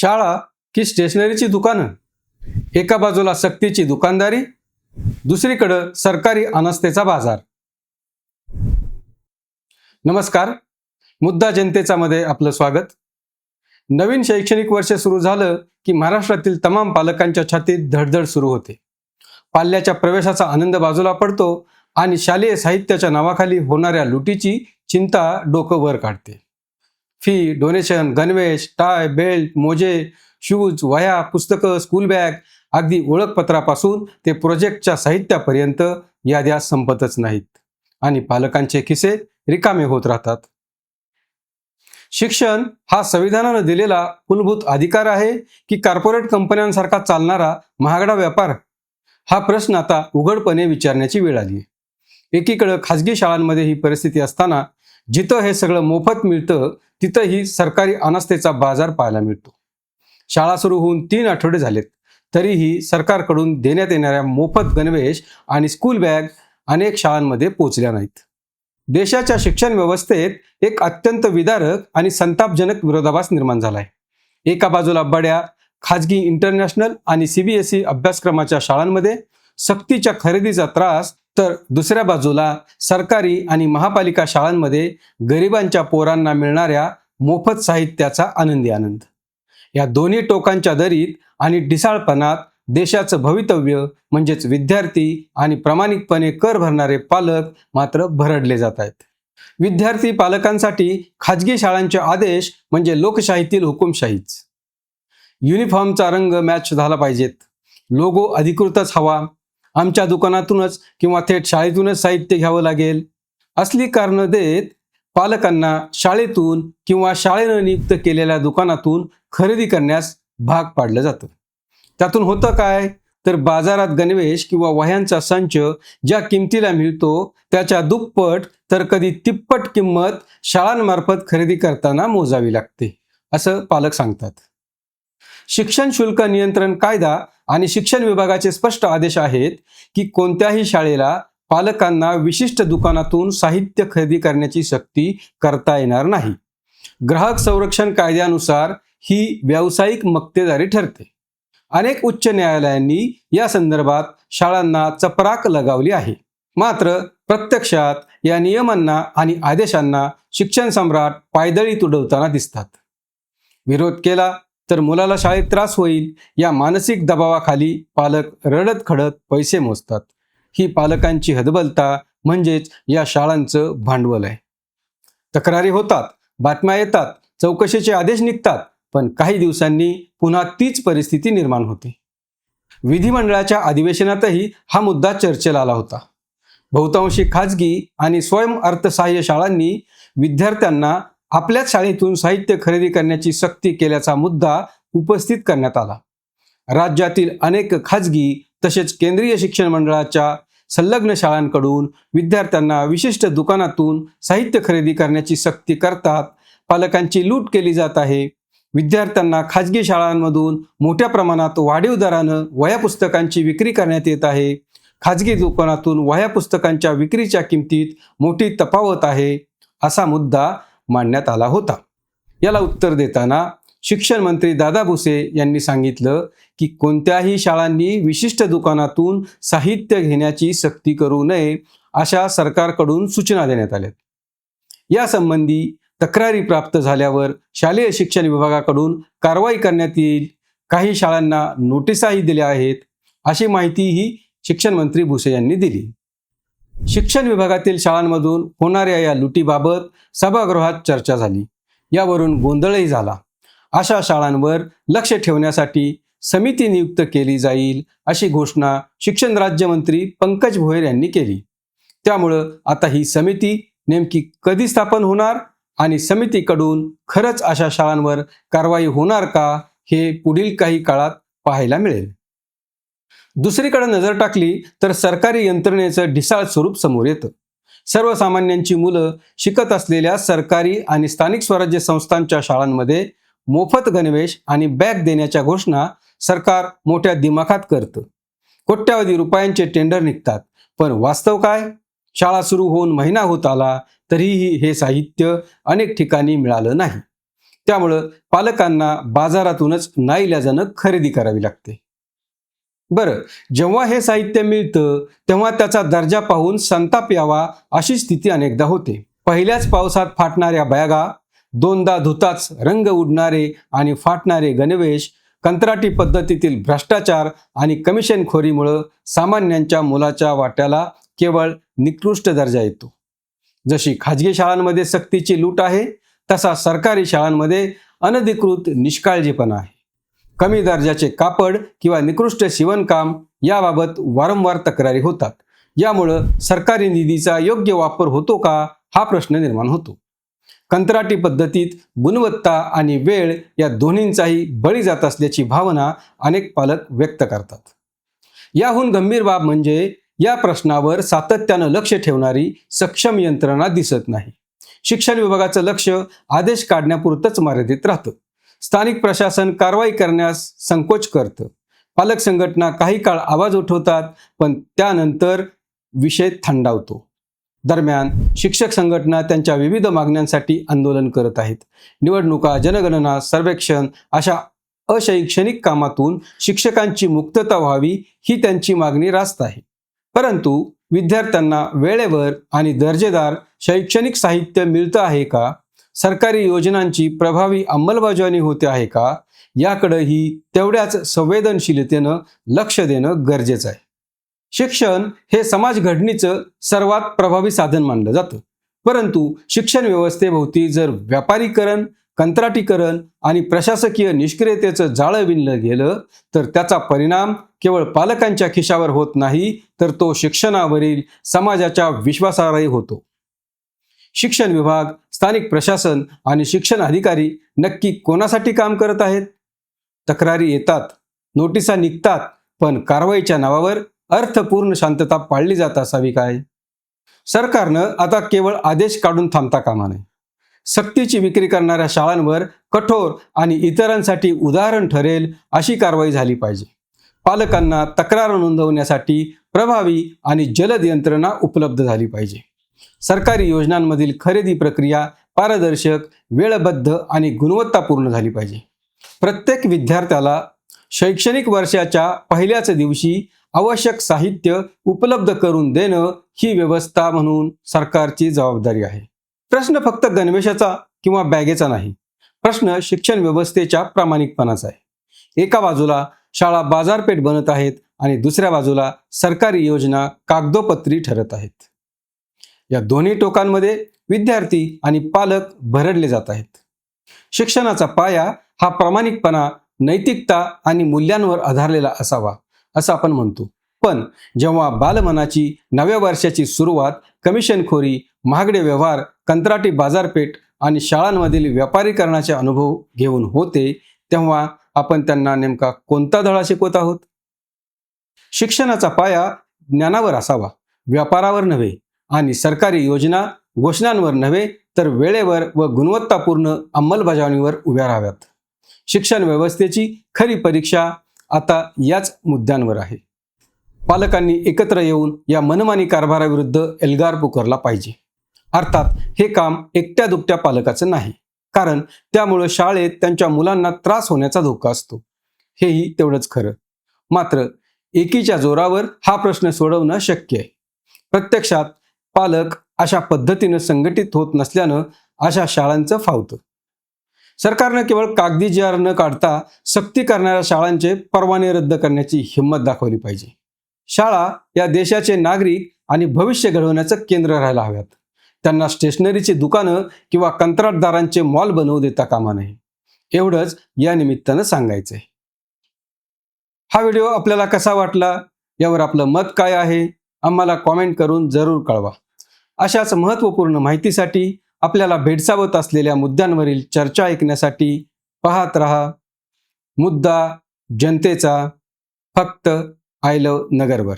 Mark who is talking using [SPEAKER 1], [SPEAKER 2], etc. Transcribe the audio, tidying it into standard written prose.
[SPEAKER 1] शाळा की स्टेशनरीची दुकानं? एका बाजूला सक्तीची दुकानदारी, दुसरीकडं सरकारी अनास्थेचा बाजार. नमस्कार, मुद्दा जनतेचा मध्ये आपलं स्वागत. नवीन शैक्षणिक वर्ष सुरू झालं की महाराष्ट्रातील तमाम पालकांच्या छातीत धडधड सुरू होते. पाल्याच्या प्रवेशाचा आनंद बाजूला पडतो आणि शालेय साहित्याच्या नावाखाली होणाऱ्या लुटीची चिंता डोकं वर काढते. फी, डोनेशन, गणवेश, टाय, बेल्ट, मोजे, शूज, वह्या, पुस्तकं, स्कूल बॅग, अगदी ओळखपत्रापासून ते प्रोजेक्टच्या साहित्यापर्यंत याद्या संपतच नाहीत आणि पालकांचे खिसे रिकामे होत राहतात. शिक्षण हा संविधानानं दिलेला मूलभूत अधिकार आहे की कॉर्पोरेट कंपन्यांसारखा चालणारा महागडा व्यापार? हा प्रश्न आता उघडपणे विचारण्याची वेळ आली. एकीकडे खाजगी शाळांमध्ये ही परिस्थिती असताना जिथं हे सगळं मोफत मिळतं तिथंही सरकारी अनास्थेचा बाजार पाहायला मिळतो. शाळा सुरू होऊन 3 आठवडे झालेत तरीही सरकारकडून देण्यात येणाऱ्या मोफत गणवेश आणि स्कूल बॅग अनेक शाळांमध्ये पोहोचल्या नाहीत. देशाच्या शिक्षण व्यवस्थेत एक अत्यंत विदारक आणि संतापजनक विरोधाभास निर्माण झालाय. एका बाजूला बड्या खाजगी इंटरनॅशनल आणि CBSE अभ्यासक्रमाच्या शाळांमध्ये सक्तीच्या खरेदीचा त्रास, तर दुसऱ्या बाजूला सरकारी आणि महापालिका शाळांमध्ये गरिबांच्या पोरांना मिळणाऱ्या मोफत साहित्याचा आनंदी आनंद. या दोन्ही टोकांच्या दरीत आणि ढिसाळपणात देशाचं भवितव्य म्हणजेच विद्यार्थी आणि प्रामाणिकपणे कर भरणारे पालक मात्र भरडले जात आहेत. विद्यार्थी पालकांसाठी खाजगी शाळांचे आदेश म्हणजे लोकशाहीतील हुकुमशाहीच. युनिफॉर्मचा रंग मॅच झाला पाहिजेत, लोगो अधिकृतच हवा, आमच्या दुकानातूनच किंवा थेट शाळेतूनच साहित्य घ्यावं लागेल, असली कारणं देत पालकांना शाळेतून किंवा शाळेनं नियुक्त केलेल्या दुकानातून खरेदी करण्यास भाग पाडलं जातं. त्यातून होतं काय, तर बाजारात गणवेश किंवा वह्यांचा संच ज्या किमतीला मिळतो त्याच्या दुप्पट तर कधी तिप्पट किंमत शाळांमार्फत खरेदी करताना मोजावी लागते, असं पालक सांगतात. शिक्षण शुल्क नियंत्रण कायदा आणि शिक्षण विभागाचे स्पष्ट आदेश आहेत की कोणत्याही शाळेला पालकांना विशिष्ट दुकानातून साहित्य खरेदी करण्याची सक्ती करता येणार नाही. ग्राहक संरक्षण कायद्यानुसार ही व्यावसायिक मक्तेदारी ठरते. अनेक उच्च न्यायालयांनी या संदर्भात शाळांना चपराक लगावली आहे. मात्र प्रत्यक्षात या नियमांना आणि आदेशांना शिक्षण सम्राट पायदळी तुडवताना दिसतात. विरोध केला तर मुलाला शाळेत त्रास होईल या मानसिक दबावाखाली पालक रडत खडत पैसे मोजतात. ही पालकांची हतबलता म्हणजेच या शाळांचं भांडवल आहे. तक्रारी होतात, बातम्या येतात, चौकशीचे आदेश निघतात, पण काही दिवसांनी पुन्हा तीच परिस्थिती निर्माण होते. विधिमंडळाच्या अधिवेशनातही हा मुद्दा चर्चेला आला होता. बहुतांशी खाजगी आणि स्वयंअर्थसहाय्य शाळांनी विद्यार्थ्यांना आपल्याच शाळेतून साहित्य खरेदी करण्याची सक्ती केल्याचा मुद्दा उपस्थित करण्यात आला. राज्यातील अनेक खाजगी तसेच केंद्रीय शिक्षण मंडळाच्या संलग्न शाळांकडून विद्यार्थ्यांना विशिष्ट दुकानातून साहित्य खरेदी करण्याची सक्ती करतात. पालकांची लूट केली जात आहे. विद्यार्थ्यांना खाजगी शाळांमधून मोठ्या प्रमाणात वाढीव दरानं वह्या पुस्तकांची विक्री करण्यात येत आहे. खाजगी दुकानातून वह्या पुस्तकांच्या विक्रीच्या किमतीत मोठी तफावत आहे, असा मुद्दा मांडण्यात आला होता. याला उत्तर देताना शिक्षण मंत्री दादा भुसे यांनी सांगितलं की कोणत्याही शाळांनी विशिष्ट दुकानातून साहित्य घेण्याची सक्ती करू नये, अशा सरकारकडून सूचना देण्यात आल्या. यासंबंधी तक्रारी प्राप्त झाल्यावर शालेय शिक्षण विभागाकडून कारवाई करण्यात येईल. काही शाळांना नोटिसाही दिल्या आहेत, अशी माहितीही शिक्षण मंत्री भुसे यांनी दिली. शिक्षण विभागातील शाळांमधून होणाऱ्या या लुटीबाबत सभागृहात चर्चा झाली. यावरून गोंधळही झाला. अशा शाळांवर लक्ष ठेवण्यासाठी समिती नियुक्त केली जाईल, अशी घोषणा शिक्षण राज्यमंत्री पंकज भोयर यांनी केली. त्यामुळं आता ही समिती नेमकी कधी स्थापन होणार आणि समितीकडून खरंच अशा शाळांवर कारवाई होणार का, हे पुढील काही काळात पाहायला मिळेल. दुसरीकडे नजर टाकली तर सरकारी यंत्रणेचं ढिसाळ स्वरूप समोर येतं. सर्वसामान्यांची मुलं शिकत असलेल्या सरकारी आणि स्थानिक स्वराज्य संस्थांच्या शाळांमध्ये मोफत गणवेश आणि बॅग देण्याच्या घोषणा सरकार मोठ्या दिमाखात करतं. कोट्यावधी रुपयांचे टेंडर निघतात, पण वास्तव काय? शाळा सुरू होऊन महिना होत आला तरीही हे साहित्य अनेक ठिकाणी मिळालं नाही. त्यामुळं पालकांना बाजारातूनच नाईलाजानं खरेदी करावी लागते. बरं, जेव्हा हे साहित्य मिळतं तेव्हा त्याचा दर्जा पाहून संताप यावा अशी स्थिती अनेकदा होते. पहिल्याच पावसात फाटणाऱ्या बॅगा, दोनदा धुताच रंग उडणारे आणि फाटणारे गणवेश, कंत्राटी पद्धतीतील भ्रष्टाचार आणि कमिशनखोरीमुळं सामान्यांच्या मुलाच्या वाट्याला केवळ निकृष्ट दर्जा येतो. जशी खाजगी शाळांमध्ये सक्तीची लूट आहे, तसा सरकारी शाळांमध्ये अनधिकृत निष्काळजीपणा आहे. कमी दर्जाचे कापड किंवा निकृष्ट शिवणकाम याबाबत वारंवार तक्रारी होतात. यामुळं सरकारी निधीचा योग्य वापर होतो का हा प्रश्न निर्माण होतो. कंत्राटी पद्धतीत गुणवत्ता आणि वेळ या दोन्हींचाही बळी जात असल्याची भावना अनेक पालक व्यक्त करतात. याहून गंभीर बाब म्हणजे या प्रश्नावर सातत्यानं लक्ष ठेवणारी सक्षम यंत्रणा दिसत नाही. शिक्षण विभागाचं लक्ष आदेश काढण्यापुरतंच मर्यादित राहतं. स्थानिक प्रशासन कारवाई करण्यास संकोच करतं. पालक संघटना काही काळ आवाज उठवतात, पण त्यानंतर विषय थंडावतो. दरम्यान शिक्षक संघटना त्यांच्या विविध मागण्यांसाठी आंदोलन करत आहेत. निवडणुका, जनगणना, सर्वेक्षण अशा अशैक्षणिक कामातून शिक्षकांची मुक्तता व्हावी ही त्यांची मागणी रास्त आहे. परंतु विद्यार्थ्यांना वेळेवर आणि दर्जेदार शैक्षणिक साहित्य मिळतं आहे का, सरकारी योजनांची प्रभावी अंमलबजावणी होते आहे का, याकडेही तेवढ्याच संवेदनशीलतेनं लक्ष देणं गरजेचं आहे. शिक्षण हे समाज घडणीचं सर्वात प्रभावी साधन मानलं जातं. परंतु शिक्षण व्यवस्थेभोवती जर व्यापारीकरण, कंत्राटीकरण आणि प्रशासकीय निष्क्रियतेचं जाळं विणलं गेलं तर त्याचा परिणाम केवळ पालकांच्या खिशावर होत नाही, तर तो शिक्षणावरील समाजाच्या विश्वासावरही होतो. शिक्षण विभाग, स्थानिक प्रशासन आणि शिक्षण अधिकारी नक्की कोणासाठी काम करत आहेत? तक्रारी येतात, नोटिसा निघतात, पण कारवाईच्या नावावर अर्थपूर्ण शांतता पाळली जात असावी काय? सरकारनं आता केवळ आदेश काढून थांबता कामा नये. सक्तीची विक्री करणाऱ्या शाळांवर कठोर आणि इतरांसाठी उदाहरण ठरेल अशी कारवाई झाली पाहिजे. पालकांना तक्रार नोंदवण्यासाठी प्रभावी आणि जलद यंत्रणा उपलब्ध झाली पाहिजे. सरकारी योजनांमधील खरेदी प्रक्रिया पारदर्शक, वेळबद्ध आणि गुणवत्तापूर्ण झाली पाहिजे. प्रत्येक विद्यार्थ्याला शैक्षणिक वर्षाच्या पहिल्याच दिवशी आवश्यक साहित्य उपलब्ध करून देणं ही व्यवस्था म्हणून सरकारची जबाबदारी आहे. प्रश्न फक्त गणवेशाचा किंवा बॅगेचा नाही. प्रश्न शिक्षण व्यवस्थेच्या प्रामाणिकपणाचा आहे. एका बाजूला शाळा बाजारपेठ बनत आहेत आणि दुसऱ्या बाजूला सरकारी योजना कागदोपत्री ठरत आहेत. या दोन्ही टोकांमध्ये विद्यार्थी आणि पालक भरडले जात आहेत. शिक्षणाचा पाया हा प्रामाणिकपणा, नैतिकता आणि मूल्यांवर आधारलेला असावा असं आपण म्हणतो. पण जेव्हा बालमनाची नव्या वर्षाची सुरुवात कमिशनखोरी, महागडे व्यवहार, कंत्राटी बाजारपेठ आणि शाळांमधील व्यापारीकरणाचे अनुभव घेऊन होते, तेव्हा आपण त्यांना नेमका कोणता धडा शिकवत आहोत? शिक्षणाचा पाया ज्ञानावर असावा, व्यापारावर नव्हे, आणि सरकारी योजना, घोषणांवर नव्हे तर वेळेवर व गुणवत्तापूर्ण अंमलबजावणीवर उभ्या राहाव्यात. शिक्षण व्यवस्थेची खरी परीक्षा आता याच मुद्द्यांवर आहे. पालकांनी एकत्र येऊन या मनमानी कारभाराविरुद्ध एल्गार पुकारला पाहिजे. अर्थात हे काम एकट्या दुकट्या पालकाचं नाही, कारण त्यामुळे शाळेत त्यांच्या मुलांना त्रास होण्याचा धोका असतो. हेही तेवढंच खरं. मात्र एकीच्या जोरावर हा प्रश्न सोडवणं शक्य आहे. प्रत्यक्षात पालक अशा पद्धतीनं संघटित होत नसल्यानं अशा शाळांचं फावतं. सरकारनं केवळ कागदी जी आर न काढता सक्ती करणाऱ्या शाळांचे परवाने रद्द करण्याची हिंमत दाखवली पाहिजे. शाळा या देशाचे नागरिक आणि भविष्य घडवण्याचं केंद्र राहायला हव्यात. त्यांना स्टेशनरीची दुकानं किंवा कंत्राटदारांचे मॉल बनवू देता कामा नये. एवढंच या निमित्तानं सांगायचंय. हा व्हिडिओ आपल्याला कसा वाटला, यावर आपलं मत काय आहे आम्हाला कॉमेंट करून जरूर कळवा. अशाच महत्त्वपूर्ण माहितीसाठी, आपल्याला भेडसावत असलेल्या मुद्द्यांवरील चर्चा ऐकण्यासाठी पाहत रहा मुद्दा जनतेचा, फक्त आय लव्ह नगरवर.